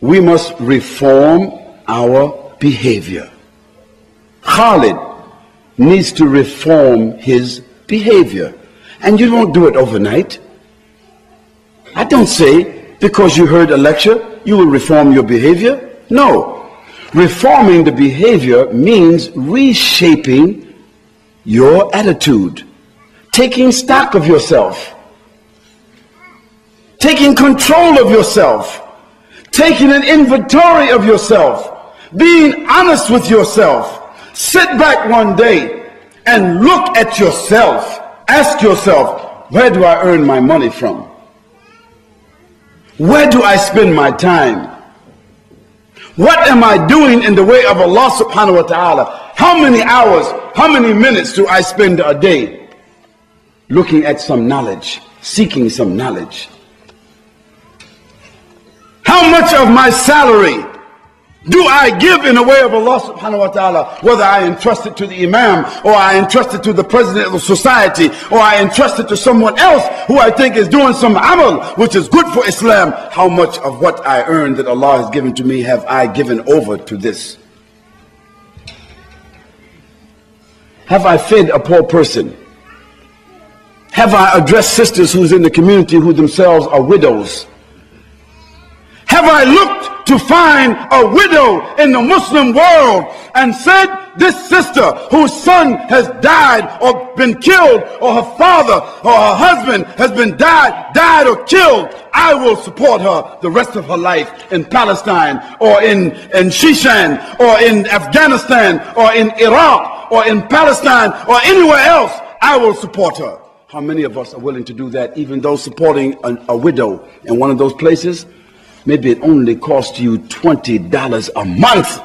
we must reform our behavior. Khalid needs to reform his behavior. And you won't do it overnight. I don't say because you heard a lecture, you will reform your behavior. No. Reforming the behavior means reshaping your attitude, taking stock of yourself, taking control of yourself, taking an inventory of yourself, being honest with yourself. Sit back one day and look at yourself. Ask yourself, where do I earn my money from? Where do I spend my time? What am I doing in the way of Allah subhanahu wa ta'ala? How many hours, how many minutes do I spend a day looking at some knowledge, seeking some knowledge? How much of my salary do I give in the way of Allah subhanahu wa ta'ala, whether I entrust it to the imam, or I entrust it to the president of the society, or I entrust it to someone else who I think is doing some amal which is good for Islam? How much of what I earn that Allah has given to me have I given over to this? Have I fed a poor person? Have I addressed sisters who's in the community who themselves are widows? Have I looked to find a widow in the Muslim world and said, this sister whose son has died or been killed, or her father or her husband has been died or killed, I will support her the rest of her life in Palestine, or in Shishan, or in Afghanistan, or in Iraq, or in Palestine, or anywhere else. I will support her. How many of us are willing to do that, even though supporting a widow in one of those places, maybe it only costs you $20 a month?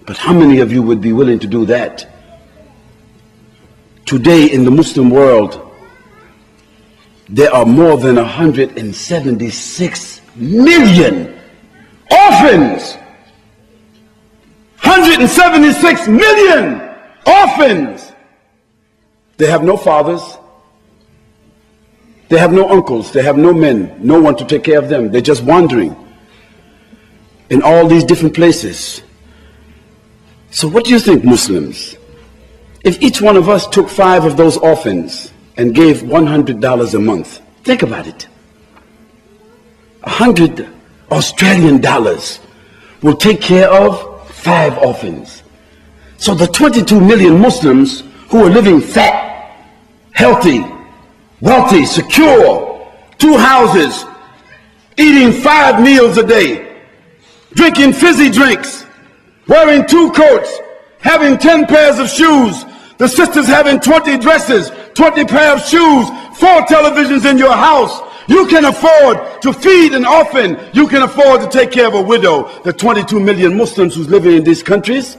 But how many of you would be willing to do that? Today in the Muslim world, there are more than 176 million orphans. 176 million orphans. They have no fathers. They have no uncles, they have no men, no one to take care of them. They're just wandering in all these different places. So what do you think, Muslims? If each one of us took 5 of those orphans and gave $100 a month, think about it. 100 Australian dollars will take care of 5 orphans. So the 22 million Muslims who are living fat, healthy, wealthy, secure, 2 houses, eating 5 meals a day, drinking fizzy drinks, wearing 2 coats, having 10 pairs of shoes, the sisters having 20 dresses, 20 pairs of shoes, 4 televisions in your house. You can afford to feed an orphan. You can afford to take care of a widow. The 22 million Muslims who's living in these countries,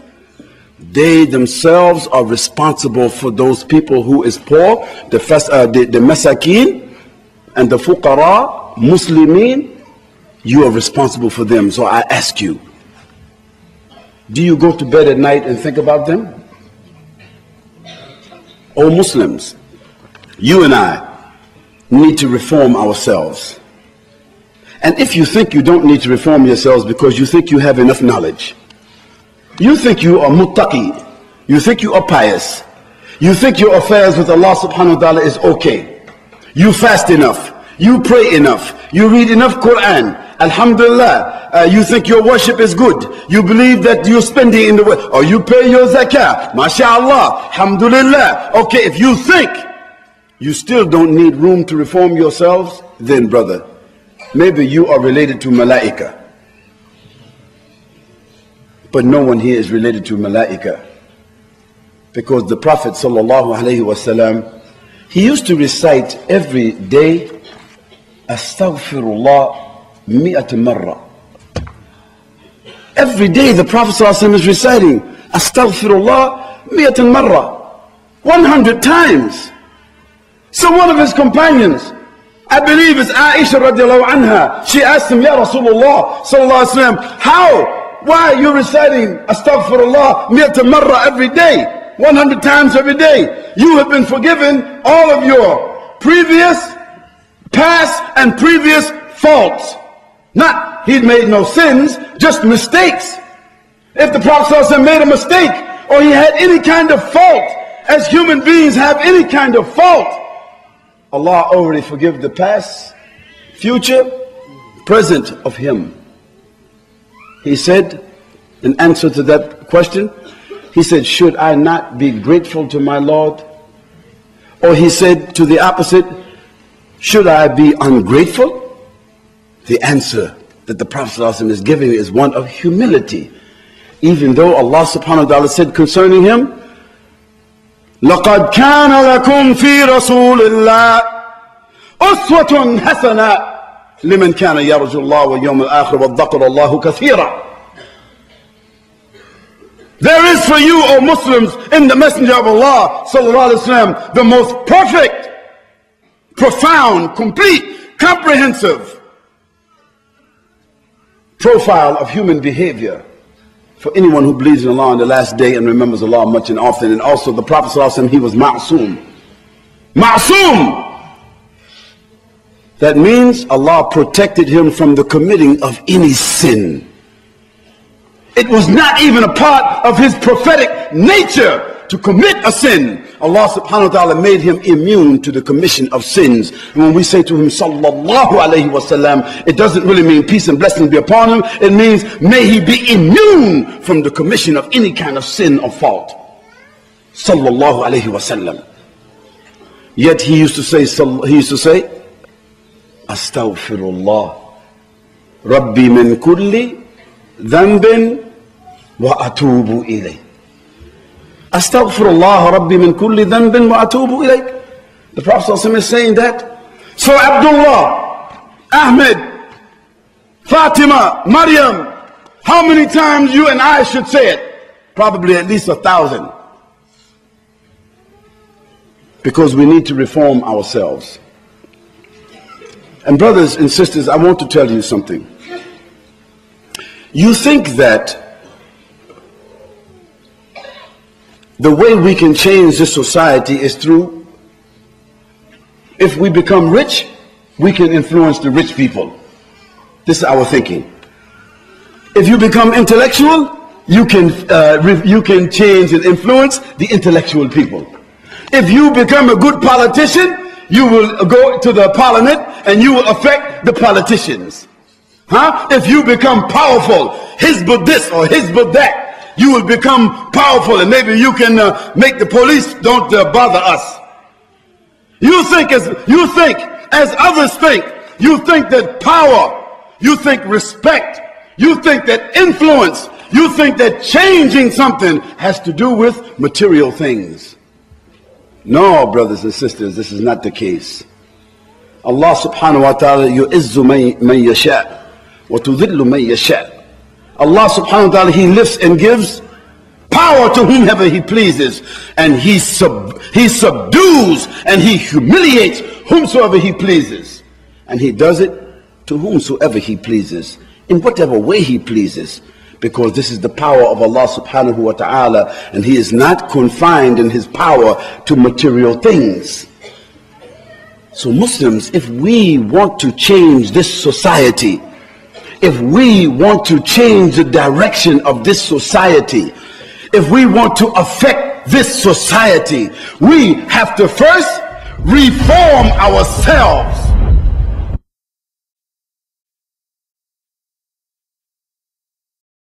they themselves are responsible for those people who is poor, the masakin and the fuqara, Muslimin. You are responsible for them. So I ask you, do you go to bed at night and think about them? Oh Muslims, you and I need to reform ourselves. And if you think you don't need to reform yourselves because you think you have enough knowledge, you think you are muttaqi, you think you are pious, you think your affairs with Allah subhanahu wa ta'ala is okay, you fast enough, you pray enough, you read enough Quran, alhamdulillah, you think your worship is good, you believe that you're spending in the way, or you pay your zakah, mashallah, alhamdulillah. Okay, if you think you still don't need room to reform yourselves, then brother, maybe you are related to malaika. But no one here is related to malaika, because the Prophet sallallahu alaihi wasallam, he used to recite every day astaghfirullah mi'at marra. Every day the Prophet sallallahu alaihi wasallam is reciting astaghfirullah mi'at marra, 100 times. So one of his companions, I believe it's Aisha radiallahu anha, she asked him, Ya Rasulullah sallallahu alaihi wasallam, why are you reciting astaghfirullah mi'at marra every day, 100 times every day? You have been forgiven all of your previous, past and previous faults. Not he'd made no sins, just mistakes. If the Prophet ﷺ made a mistake or he had any kind of fault, as human beings have any kind of fault, Allah already forgive the past, future, present of him. He said, in answer to that question, he said, should I not be grateful to my Lord? Or he said to the opposite, should I be ungrateful? The answer that the Prophet ﷺ is giving is one of humility. Even though Allah subhanahu wa ta'ala said concerning him, لَقَدْ كَانَ لَكُمْ فِي رَسُولِ اللَّهِ أُسْوَةٌ حَسَنَةٌ لِمَنْ كَانَ يَرْجُو اللَّهَ وَالْيَوْمَ الْآخِرَ وَذَّكَرَ اللَّهُ كَثِيرًا. There is for you, O Muslims, in the Messenger of Allah sallallahu alaihi wasallam, the most perfect, profound, complete, comprehensive profile of human behavior for anyone who believes in Allah on the last day and remembers Allah much and often. And also the Prophet sallallahu alaihi wasallam, he was ma'soom. Ma'soom! That means Allah protected him from the committing of any sin. It was not even a part of his prophetic nature to commit a sin. Allah subhanahu wa ta'ala made him immune to the commission of sins. And when we say to him sallallahu alayhi wa sallam, it doesn't really mean peace and blessings be upon him. It means may he be immune from the commission of any kind of sin or fault. Sallallahu alayhi wa sallam. Yet he used to say Astaghfirullah Rabbi min kulli dhanbin wa atubu ilayh. Astaghfirullah Rabbi min kulli dhanbin wa atubu ilayh. The Prophet ﷺ is saying that. So Abdullah, Ahmed, Fatima, Maryam, how many times you and I should say it? Probably at least 1,000. Because we need to reform ourselves. And brothers and sisters, I want to tell you something. You think that the way we can change this society is through, if we become rich, we can influence the rich people. This is our thinking. If you become intellectual, you can change and influence the intellectual people. If you become a good politician, you will go to the parliament and you will affect the politicians. If you become powerful, Hizb this or Hizb that, you will become powerful and maybe you can make the police don't bother us. You think as others think. You think that power, you think respect, you think that influence, you think that changing something has to do with material things. No, brothers and sisters, this is not the case. Allah subhanahu wa ta'ala yu'izzu man yasha' wa tudhillu man yasha'. Allah subhanahu wa ta'ala, he lifts and gives power to whomever he pleases, and he subdues and he humiliates whomsoever he pleases, and he does it to whomsoever he pleases in whatever way he pleases, because this is the power of Allah subhanahu wa ta'ala, and he is not confined in his power to material things. So Muslims, if we want to change this society, if we want to change the direction of this society, if we want to affect this society, we have to first reform ourselves.